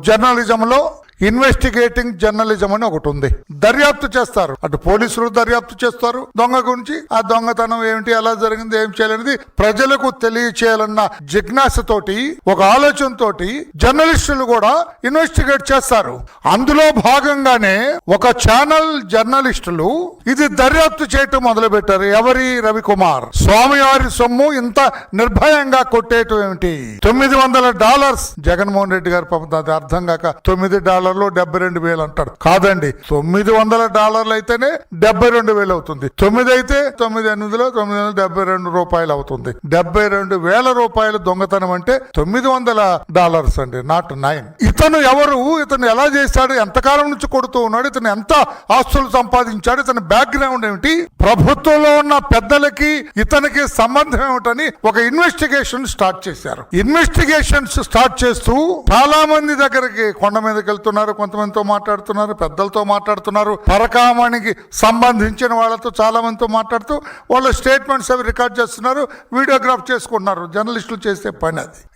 జర్నలిజంలో investigating journalism అని ఒకటి ఉంది. దర్యాప్తు చేస్తారు, అటు పోలీసులు దర్యాప్తు చేస్తారు దొంగ గురించి, ఆ దొంగతనం ఏమిటి, ఎలా జరిగింది, ఏం చేయాలనేది ప్రజలకు తెలియచేయాలన్న జిజ్ఞాసతోటి, ఒక ఆలోచనతోటి జర్నలిస్టులు కూడా ఇన్వెస్టిగేట్ చేస్తారు. అందులో భాగంగానే ఒక ఛానల్ జర్నలిస్టులు ఇది దర్యాప్తు చేయటం మొదలు పెట్టారు. ఎవరి? రవికుమార్. స్వామివారి సొమ్ము ఇంత నిర్భయంగా కొట్టేయటం ఏమిటి? $900 జగన్మోహన్ రెడ్డి గారు పాపం అది అర్థం కాక $9 $72,000 అంటాడు. కాదండి, $900 అయితేనే $72,000 అవుతుంది. 9 అయితే 9,872 రూపాయలు అవుతుంది. $72,000 దొంగతనం అంటే $900 అండి, నాట్ 9. ఇతను ఎవరు? ఇతను ఎలా చేశాడు? ఎంతకాలం నుంచి కొడుతూ ఉన్నాడు? ఇతను ఎంత ఆస్తులు సంపాదించాడు? ఇతని బ్యాక్గ్రౌండ్ ఏమిటి? ప్రభుత్వంలో ఉన్న పెద్దలకి ఇతనికి సంబంధం ఏమిటని ఒక ఇన్వెస్టిగేషన్ స్టార్ట్ చేశారు. ఇన్వెస్టిగేషన్స్ స్టార్ట్ చేస్తూ చాలా మంది దగ్గరికి కొండ మీదకి వెళ్తున్నారు, కొంతమందితో మాట్లాడుతున్నారు, పెద్దలతో మాట్లాడుతున్నారు, పరకామణికి సంబంధించిన వాళ్ళతో చాలా మందితో మాట్లాడుతూ వాళ్ళ స్టేట్మెంట్స్ అవి రికార్డ్ చేస్తున్నారు, వీడియోగ్రాఫ్ చేసుకుంటున్నారు. జర్నలిస్టులు చేసే పని అది.